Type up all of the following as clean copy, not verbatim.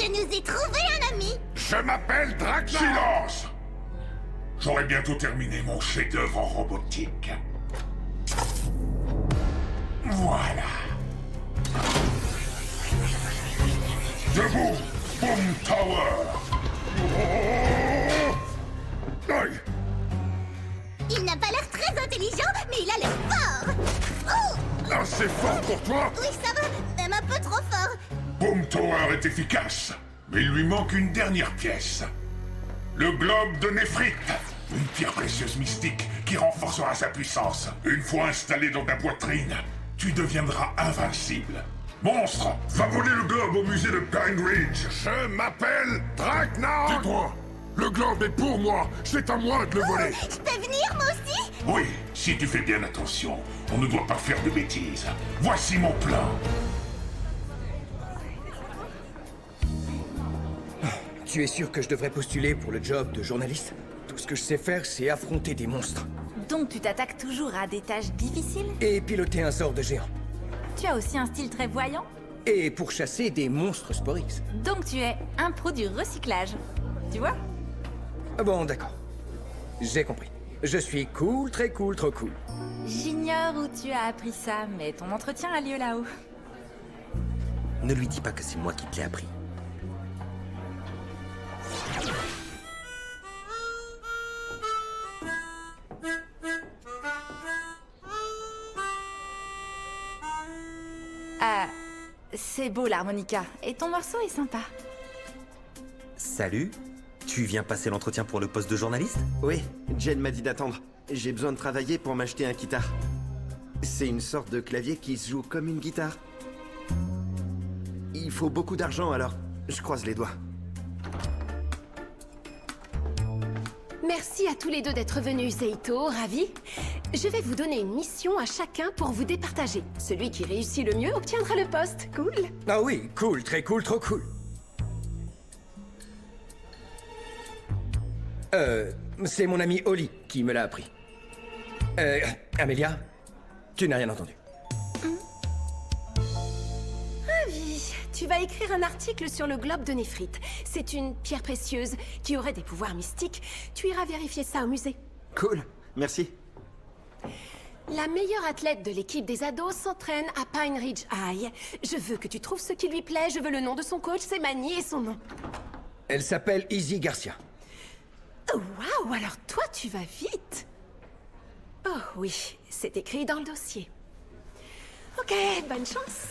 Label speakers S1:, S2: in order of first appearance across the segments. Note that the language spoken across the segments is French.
S1: nous ai trouvé un ami.
S2: Je m'appelle Draknar. Silence. J'aurai bientôt terminé mon chef-d'œuvre en robotique. Voilà. Debout, Boom Tower. Aïe.
S1: Il n'a pas l'air très intelligent, mais il a l'air fort. Oh,
S2: Assez fort pour toi?
S1: oui, ça va, même un peu trop fort.
S2: Boom Tower est efficace, mais il lui manque une dernière pièce. Le globe de Néphrite. Une pierre précieuse mystique qui renforcera sa puissance. Une fois installé dans ta poitrine, tu deviendras invincible. Monstre, va voler le globe au musée de Pine Ridge. Je m'appelle Draknar. Tais-toi. Le globe est pour moi. C'est à moi de le voler.
S1: Je peux venir, moi aussi?
S2: Oui, si tu fais bien attention. On ne doit pas faire de bêtises. Voici mon plan.
S3: Tu es sûr que je devrais postuler pour le job de journaliste? Tout ce que je sais faire, c'est affronter des monstres.
S4: Donc tu t'attaques toujours à des tâches difficiles?
S3: Et piloter un sort de géant.
S4: Tu as aussi un style très voyant?
S3: Et pourchasser des monstres sporix.
S4: Donc tu es un pro du recyclage. Tu vois?
S3: Bon, d'accord. J'ai compris. Je suis cool, très cool, trop cool.
S4: J'ignore où tu as appris ça, mais ton entretien a lieu là-haut.
S5: Ne lui dis pas que c'est moi qui te l'ai appris.
S4: Ah, c'est beau l'harmonica, et ton morceau est sympa.
S5: Salut. Tu viens passer l'entretien pour le poste de journaliste?
S6: Oui, Jen m'a dit d'attendre. J'ai besoin de travailler pour m'acheter un guitare. C'est une sorte de clavier qui se joue comme une guitare. Il faut beaucoup d'argent alors, je croise les doigts.
S7: Merci à tous les deux d'être venus, Zeito, ravi. Je vais vous donner une mission à chacun pour vous départager. Celui qui réussit le mieux obtiendra le poste. Cool?
S3: Ah oui, cool, très cool, trop cool. C'est mon ami Oli qui me l'a appris. Amélia, tu n'as rien entendu.
S7: Ravi. Tu vas écrire un article sur le globe de Néphrite. C'est une pierre précieuse qui aurait des pouvoirs mystiques. Tu iras vérifier ça au musée.
S6: Cool, merci.
S7: La meilleure athlète de l'équipe des ados s'entraîne à Pine Ridge High. Je veux que tu trouves ce qui lui plaît. Je veux le nom de son coach, ses manies et son nom.
S3: Elle s'appelle Izzy Garcia.
S7: Oh, waouh, alors toi, tu vas vite. Oh oui, c'est écrit dans le dossier. Ok, bonne chance.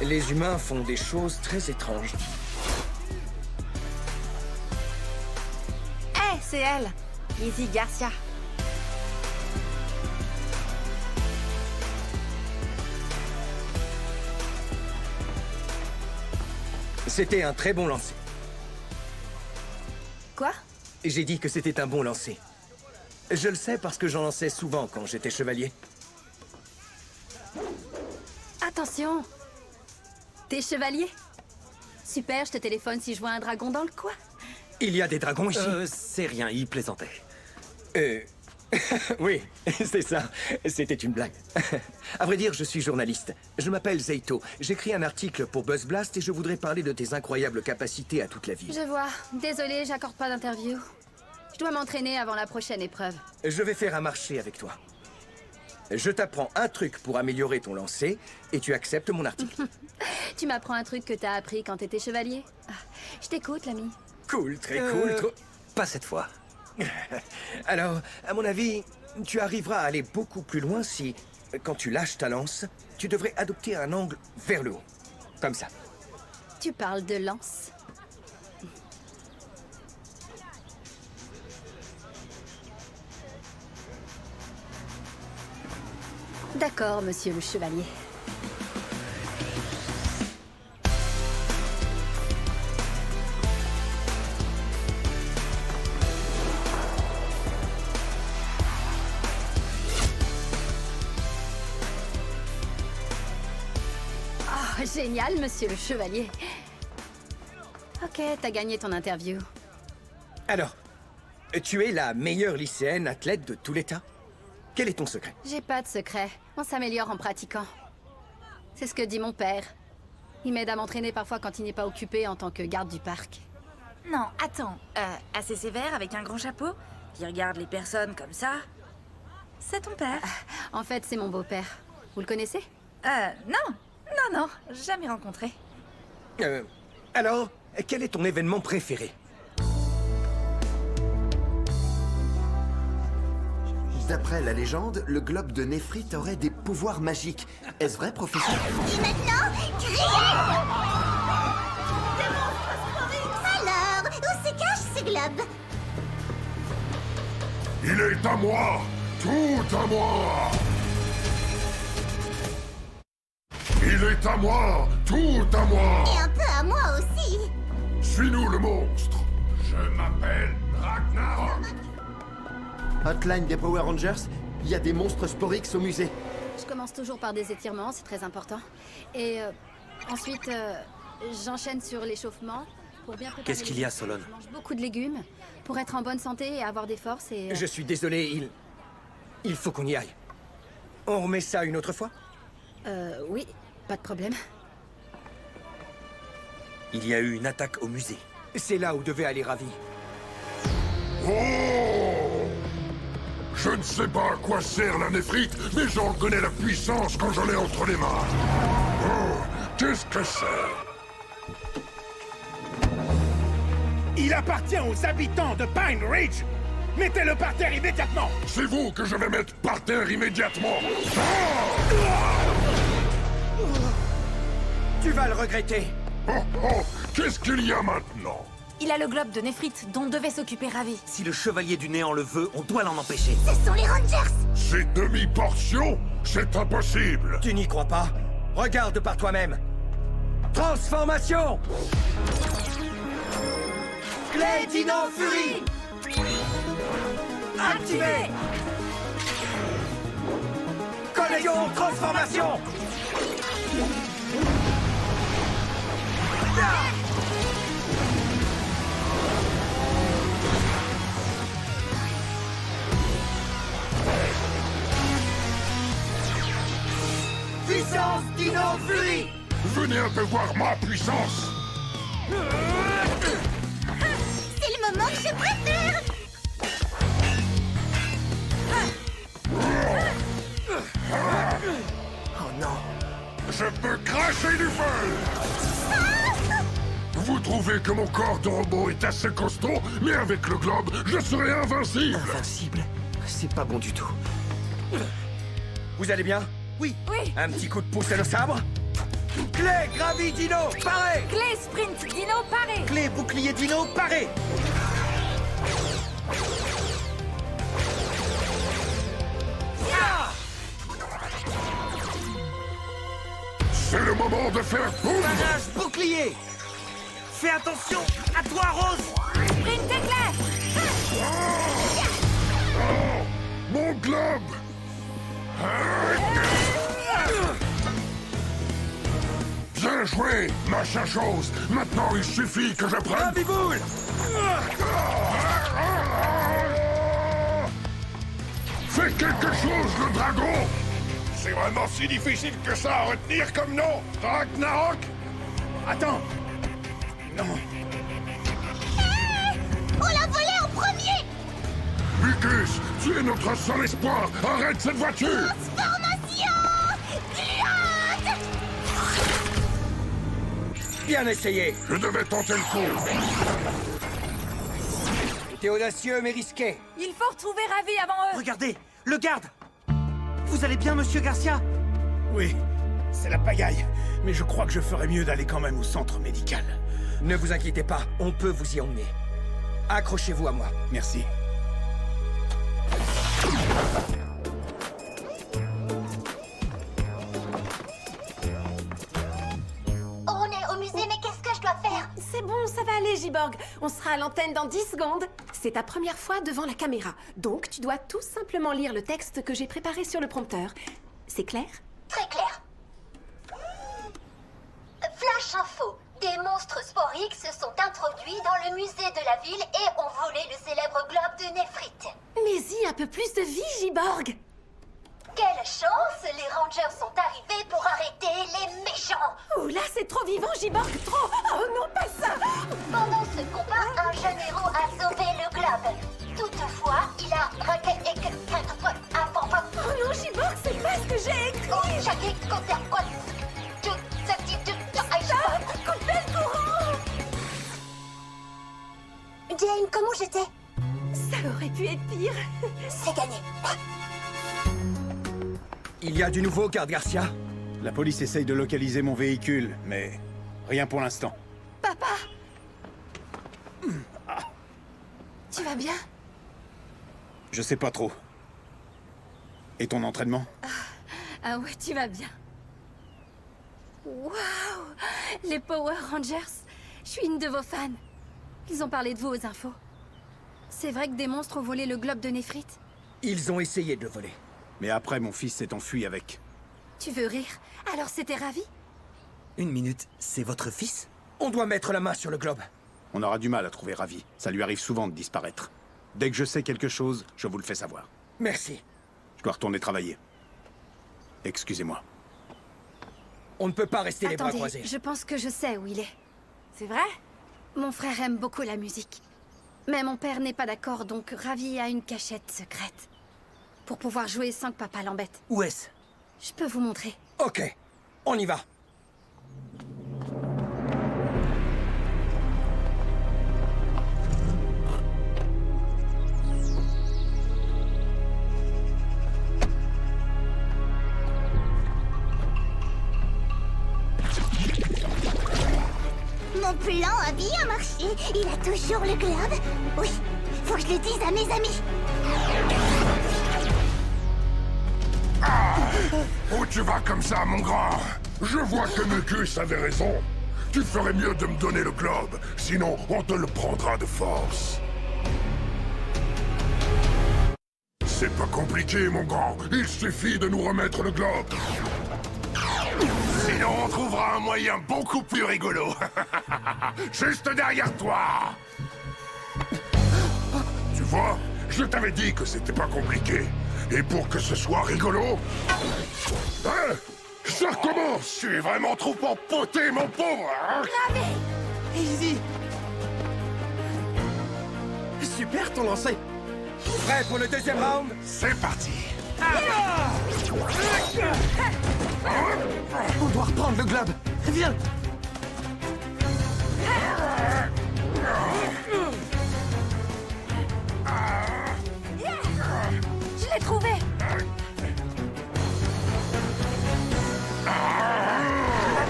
S3: Les humains font des choses très étranges.
S4: Hé, c'est elle, Izzy Garcia.
S3: C'était un très bon lancer.
S4: Quoi?
S3: J'ai dit que c'était un bon lancer. Je le sais parce que j'en lançais souvent quand j'étais chevalier.
S8: Attention! T'es chevalier? Super, je te téléphone si je vois un dragon dans le coin.
S3: Il y a des dragons ici.
S5: C'est rien, il plaisantait.
S3: Oui, c'est ça. C'était une blague. À vrai dire, je suis journaliste. Je m'appelle Zeito. J'écris un article pour Buzz Blast et je voudrais parler de tes incroyables capacités à toute la ville.
S8: Je vois. Désolée, j'accorde pas d'interview. Je dois m'entraîner avant la prochaine épreuve.
S3: Je vais faire un marché avec toi. Je t'apprends un truc pour améliorer ton lancer et tu acceptes mon article.
S8: Tu m'apprends un truc que t'as appris quand t'étais chevalier? Ah, je t'écoute, l'ami.
S3: Cool, très cool, trop...
S5: Pas cette fois.
S3: Alors, à mon avis, tu arriveras à aller beaucoup plus loin si, quand tu lâches ta lance, tu devrais adopter un angle vers le haut. Comme ça.
S8: Tu parles de lance. D'accord, monsieur le chevalier. Oh, génial, monsieur le chevalier. Ok, t'as gagné ton interview.
S3: Alors, tu es la meilleure lycéenne athlète de tout l'État? Quel est ton secret?
S8: J'ai pas de secret. On s'améliore en pratiquant. C'est ce que dit mon père. Il m'aide à m'entraîner parfois quand il n'est pas occupé en tant que garde du parc.
S4: Non, attends. Assez sévère avec un grand chapeau, qui regarde les personnes comme ça. C'est ton père?
S8: En fait, c'est mon beau-père. Vous le connaissez?
S4: Non, jamais rencontré.
S3: Alors, quel est ton événement préféré?
S6: D'après la légende, le globe de Néphrite aurait des pouvoirs magiques. Est-ce vrai, professeur?
S1: Et maintenant, criez! Alors, où se cache ce globe?
S2: Il est à moi! Tout à moi! Il est à moi! Tout à moi!
S1: Et un peu à moi aussi.
S2: Suis-nous le monstre! Je m'appelle Ragnarok!
S6: Hotline des Power Rangers, il y a des monstres sporix au musée.
S8: Je commence toujours par des étirements, c'est très important. Et ensuite, j'enchaîne sur l'échauffement pour bien préparer.
S5: Qu'est-ce qu'il y a,
S8: les-
S5: Solon?
S8: Je mange beaucoup de légumes pour être en bonne santé et avoir des forces et...
S3: Je suis désolé, il faut qu'on y aille. On remet ça une autre fois?
S8: Oui, pas de problème.
S5: Il y a eu une attaque au musée.
S3: C'est là où devait aller Ravi.
S2: Oh! Je ne sais pas à quoi sert la néphrite, mais j'en reconnais la puissance quand j'en ai entre les mains. Oh, qu'est-ce que c'est?
S9: Il appartient aux habitants de Pine Ridge. Mettez-le par terre immédiatement.
S2: C'est vous que je vais mettre par terre immédiatement.
S3: Tu vas le regretter.
S2: Oh, oh, qu'est-ce qu'il y a maintenant?
S4: Il a le globe de Néphrite dont devait s'occuper Ravi.
S5: Si le chevalier du néant le veut, on doit l'en empêcher.
S1: Ce sont les Rangers.
S2: Ces demi-portions? C'est impossible.
S3: Tu n'y crois pas? Regarde par toi-même. Transformation! Clé Dino Fury! Activé! Connexion transformation! Puissance Dino Fury!
S2: Venez un peu voir ma puissance.
S1: C'est le moment que je préfère.
S3: Oh non!
S2: Je peux cracher du feu. Vous trouvez que mon corps de robot est assez costaud, mais avec le globe, je serai invincible.
S3: Invincible? C'est pas bon du tout. Vous allez bien?
S4: Oui.
S3: Un petit coup de pouce à nos sabres? Clé Gravi Dino, paré!
S4: Clé Sprint Dino paré.
S3: Clé bouclier Dino, paré!
S2: C'est le moment de faire boum.
S3: Barrage bouclier! Fais attention à toi, Rose!
S4: Sprint éclair.
S2: Oh, mon globe. Bien joué, machin chose. Maintenant, il suffit que je prenne...
S3: Raviboule!
S2: Fais quelque chose, le dragon! C'est vraiment si difficile que ça à retenir comme nom, Ragnarok?
S9: Attends. Non.
S1: On l'a volé en premier.
S2: Mucus, tu es notre seul espoir! Arrête cette voiture!
S1: Transformation gluante.
S3: Bien essayé!
S2: Je devais tenter le coup.
S3: T'es audacieux mais risqué.
S4: Il faut retrouver Ravi avant eux.
S5: Regardez, le garde! Vous allez bien, monsieur Garcia?
S9: Oui, c'est la pagaille. Mais je crois que je ferais mieux d'aller quand même au centre médical.
S3: Ne vous inquiétez pas, on peut vous y emmener. Accrochez-vous à moi.
S9: Merci.
S1: On est au musée, mais qu'est-ce que je dois faire?
S7: C'est bon, ça va aller, J-Borg. On sera à l'antenne dans 10 secondes. C'est ta première fois devant la caméra. Donc, tu dois tout simplement lire le texte que j'ai préparé sur le prompteur. C'est clair?
S1: Très clair. Flash info. Des monstres sporix se sont introduits dans le musée de la ville et ont volé le célèbre globe de Néphrite.
S7: Mais y un peu plus de vie, J-Borg.
S1: Quelle chance! Les Rangers sont arrivés pour arrêter les méchants!
S7: Oh là, c'est trop vivant, J-Borg, trop! Oh non, pas ça!
S1: Pendant ce combat, un jeune héros a sauvé le globe. Toutefois, il a raqué et que...
S7: Oh non, J-Borg, c'est pas ce que j'ai écrit! Coupez le courant!
S1: Jane, comment j'étais?
S7: Ça aurait pu être pire.
S1: C'est gagné.
S3: Il y a du nouveau, garde Garcia?
S9: La police essaye de localiser mon véhicule, mais rien pour l'instant.
S7: Papa! Tu vas bien?
S9: Je sais pas trop. Et ton entraînement?
S8: Ah ouais, tu vas bien. Waouh! Les Power Rangers! Je suis une de vos fans. Ils ont parlé de vous aux infos. C'est vrai que des monstres ont volé le globe de Néphrite?
S3: Ils ont essayé de le voler.
S9: Mais après, mon fils s'est enfui avec.
S8: Tu veux rire? Alors c'était Ravi?
S5: Une minute, c'est votre fils?
S3: On doit mettre la main sur le globe.
S9: On aura du mal à trouver Ravi. Ça lui arrive souvent de disparaître. Dès que je sais quelque chose, je vous le fais savoir.
S3: Merci.
S9: Je dois retourner travailler. Excusez-moi.
S3: On ne peut pas rester les bras
S8: Attendez,
S3: croisés.
S8: je pense que je sais où il est.
S4: C'est vrai?
S8: Mon frère aime beaucoup la musique. Mais mon père n'est pas d'accord, donc Ravi a une cachette secrète. Pour pouvoir jouer sans que papa l'embête.
S5: Où est-ce?
S8: Je peux vous montrer.
S3: Ok, on y va.
S1: Mon plan a bien marché. Il a toujours le globe. Oui, faut que je le dise à mes amis.
S2: Où tu vas comme ça, mon grand? Je vois que Mucus avait raison. Tu ferais mieux de me donner le globe, sinon on te le prendra de force. C'est pas compliqué, mon grand. Il suffit de nous remettre le globe. Sinon, on trouvera un moyen beaucoup plus rigolo. Juste derrière toi. Tu vois, je t'avais dit que c'était pas compliqué. Et pour que ce soit rigolo... Hein? Ça recommence! Tu es vraiment trop empoté, mon pauvre! Hein?
S6: Easy! Super ton lancer!
S3: Prêt pour le deuxième round?
S2: C'est parti!
S6: On doit reprendre le globe! Viens!
S8: Je l'ai trouvé!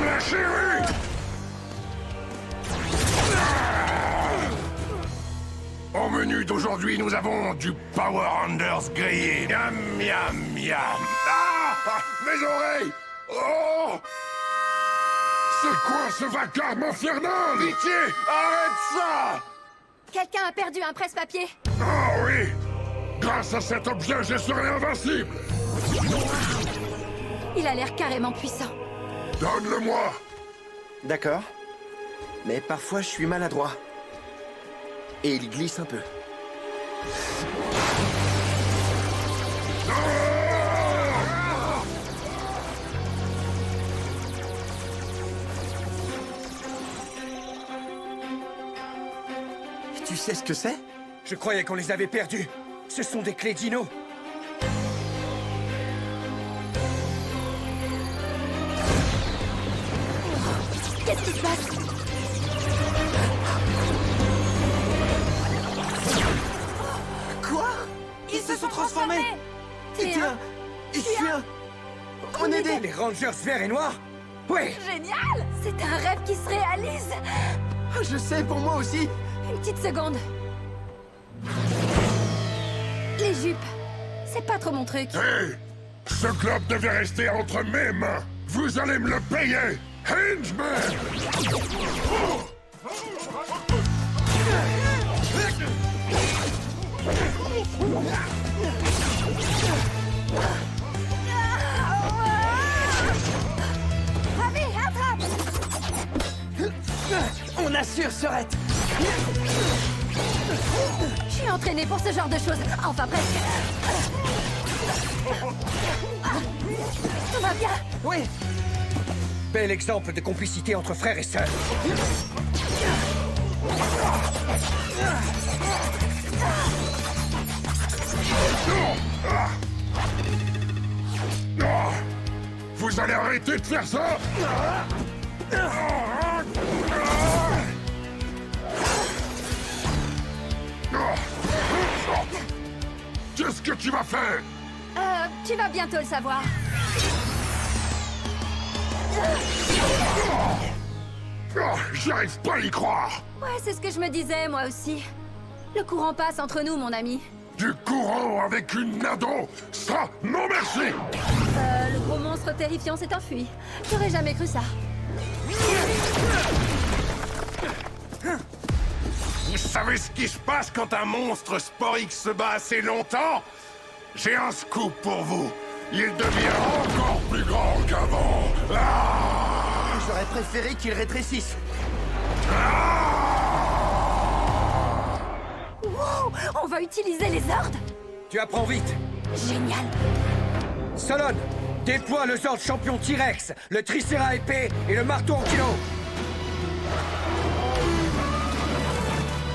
S2: La chérie! Au menu d'aujourd'hui, nous avons du Power Rangers grillé. Miam, miam, miam. Ah! Mes oreilles! Oh! C'est quoi ce vacarme infernal? Pitié! Arrête ça!
S8: Quelqu'un a perdu un presse-papier.
S2: Ah oui! Grâce à cet objet, je serai invincible!
S8: Il a l'air carrément puissant.
S2: Donne-le-moi!
S6: D'accord. Mais parfois, je suis maladroit. Et il glisse un peu. Tu sais ce que c'est?
S3: Je croyais qu'on les avait perdus. Ce sont des clés Dino.
S8: Qu'est-ce qui se passe?
S6: Quoi? Ils se sont transformés!
S8: T'es un...
S6: Je suis un... On est des...
S3: Les Rangers verts et noirs? Oui.
S8: Génial! C'est un rêve qui se réalise!
S6: Ah, je sais, pour moi aussi!
S8: Une petite seconde. Les jupes, c'est pas trop mon truc.
S2: Hé! Ce globe devait rester entre mes mains! Vous allez me le payer! Henchman!
S8: Ravi, attrape!
S6: On assure, Sorette!
S8: Je suis entraînée pour ce genre de choses. Enfin, presque. Tout va bien.
S3: Oui. Bel exemple de complicité entre frères et sœurs.
S2: Vous allez arrêter de faire ça? Qu'est-ce que tu vas faire?
S8: Tu vas bientôt le savoir.
S2: J'arrive pas à y croire.
S8: Ouais, c'est ce que je me disais, moi aussi. Le courant passe entre nous, mon ami.
S2: Du courant avec une ado? Ça, non merci!
S8: Le gros monstre terrifiant s'est enfui. J'aurais jamais cru ça.
S2: Vous savez ce qui se passe quand un monstre sporix se bat assez longtemps? J'ai un scoop pour vous. Il devient encore plus grand qu'avant.
S6: J'aurais préféré qu'il rétrécisse.
S8: Wow, on va utiliser les ordres.
S3: Tu apprends vite.
S8: Génial.
S3: Solon, déploie le Zord champion T-Rex, le Tricéra épée et le marteau en kilo.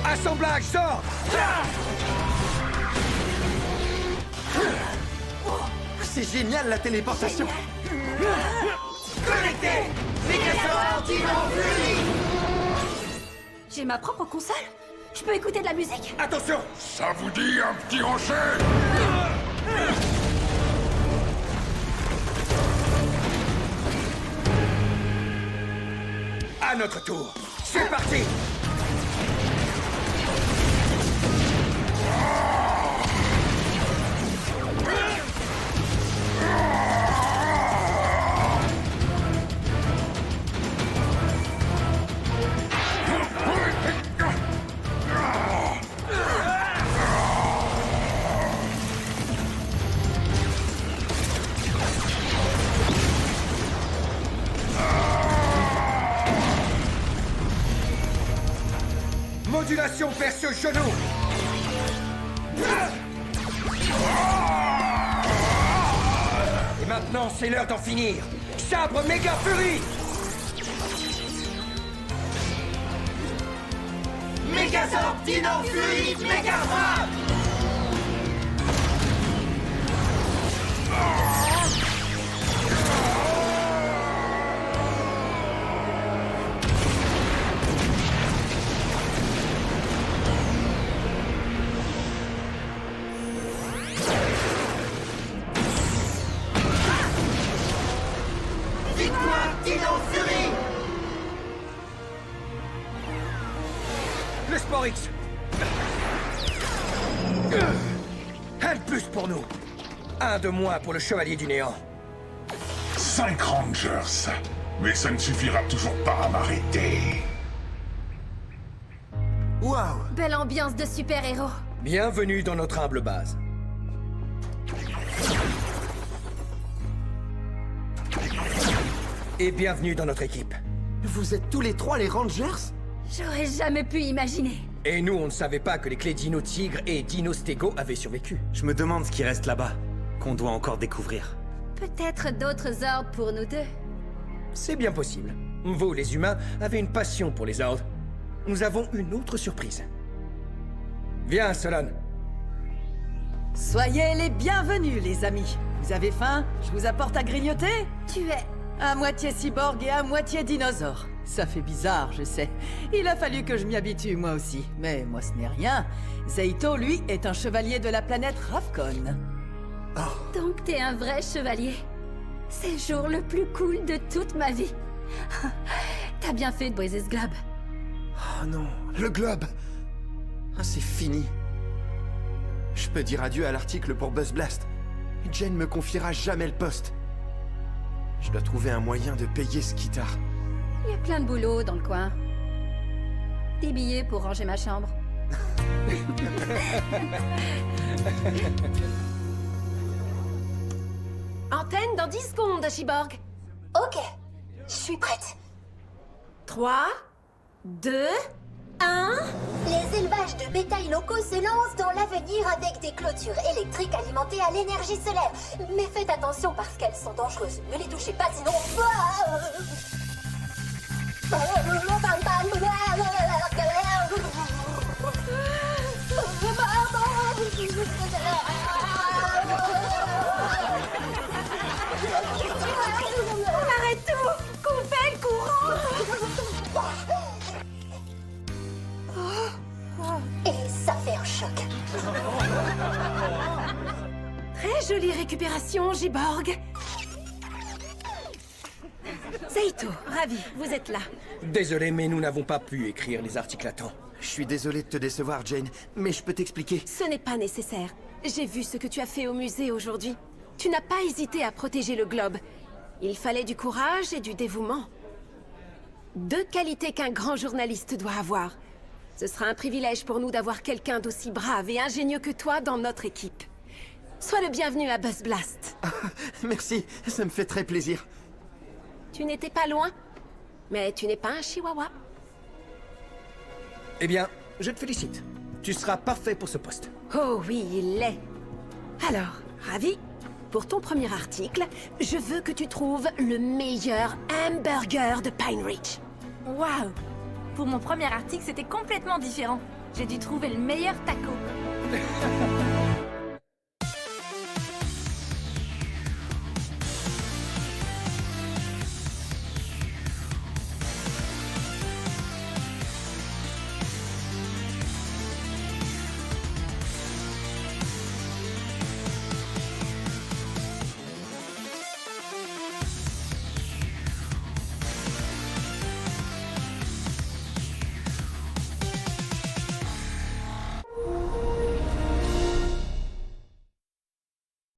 S3: Assemblage Zord.
S6: C'est génial la téléportation.
S1: Connecté! Megazord Dino Fury!
S8: J'ai ma propre console. Je peux écouter de la musique.
S3: Attention.
S2: Ça vous dit un petit rocher?
S3: À notre tour. C'est parti. Modulation perce genou. Et maintenant, c'est l'heure d'en finir. Sabre méga furie.
S1: Megazord Dino Fury Méga Frappe! Victoire Dino Fury!
S3: Le Sporix. Un de plus pour nous. Un de moins pour le Chevalier du Néant.
S2: 5 Rangers. Mais ça ne suffira toujours pas à m'arrêter.
S6: Waouh!
S8: Belle ambiance de super-héros.
S3: Bienvenue dans notre humble base. Et bienvenue dans notre équipe.
S6: Vous êtes tous les trois les Rangers?
S8: J'aurais jamais pu imaginer.
S3: Et nous, on ne savait pas que les clés Dino Tigre et Dino Stego avaient survécu.
S5: Je me demande ce qui reste là-bas, qu'on doit encore découvrir.
S8: Peut-être d'autres ordres pour nous deux.
S3: C'est bien possible. Vous, les humains, avez une passion pour les ordres. Nous avons une autre surprise. Viens, Solon.
S10: Soyez les bienvenus, les amis. Vous avez faim? Je vous apporte à grignoter?
S8: Tu es...
S10: À moitié cyborg et à moitié dinosaure. Ça fait bizarre, je sais. Il a fallu que je m'y habitue, moi aussi. Mais moi, ce n'est rien. Zeito, lui, est un chevalier de la planète Ravkon.
S8: Donc t'es un vrai chevalier. C'est le jour le plus cool de toute ma vie. T'as bien fait de briser ce globe.
S6: Oh non, le globe. Ah, c'est fini. Je peux dire adieu à l'article pour Buzz Blast. Jen me confiera jamais le poste. Je dois trouver un moyen de payer ce guitare.
S8: Il y a plein de boulot dans le coin. Des billets pour ranger ma chambre.
S7: Antenne dans 10 secondes, Cyborg.
S1: Ok, je suis prête.
S7: 3, 2, 1...
S1: Les ailes basses
S11: villages de bétail locaux se lancent dans l'avenir avec des clôtures électriques alimentées à l'énergie solaire. Mais faites attention parce qu'elles sont dangereuses. Ne les touchez pas sinon...
S8: Arrête tout! Coupez le courant!
S11: Et ça fait un choc.
S7: Très jolie récupération, Giborg. Zeito, ravi, vous êtes là.
S3: Désolé, mais nous n'avons pas pu écrire les articles à temps.
S6: Je suis désolé de te décevoir, Jane, mais je peux t'expliquer.
S7: Ce n'est pas nécessaire. J'ai vu ce que tu as fait au musée aujourd'hui. Tu n'as pas hésité à protéger le globe. Il fallait du courage et du dévouement. Deux qualités qu'un grand journaliste doit avoir. Ce sera un privilège pour nous d'avoir quelqu'un d'aussi brave et ingénieux que toi dans notre équipe. Sois le bienvenu à Buzz Blast.
S6: Merci, ça me fait très plaisir.
S7: Tu n'étais pas loin, mais tu n'es pas un chihuahua.
S3: Eh bien, je te félicite. Tu seras parfait pour ce poste.
S7: Oh oui, il l'est. Alors, Ravi, pour ton premier article, je veux que tu trouves le meilleur hamburger de Pine Ridge.
S4: Waouh! Pour mon premier article, c'était complètement différent. J'ai dû trouver le meilleur taco.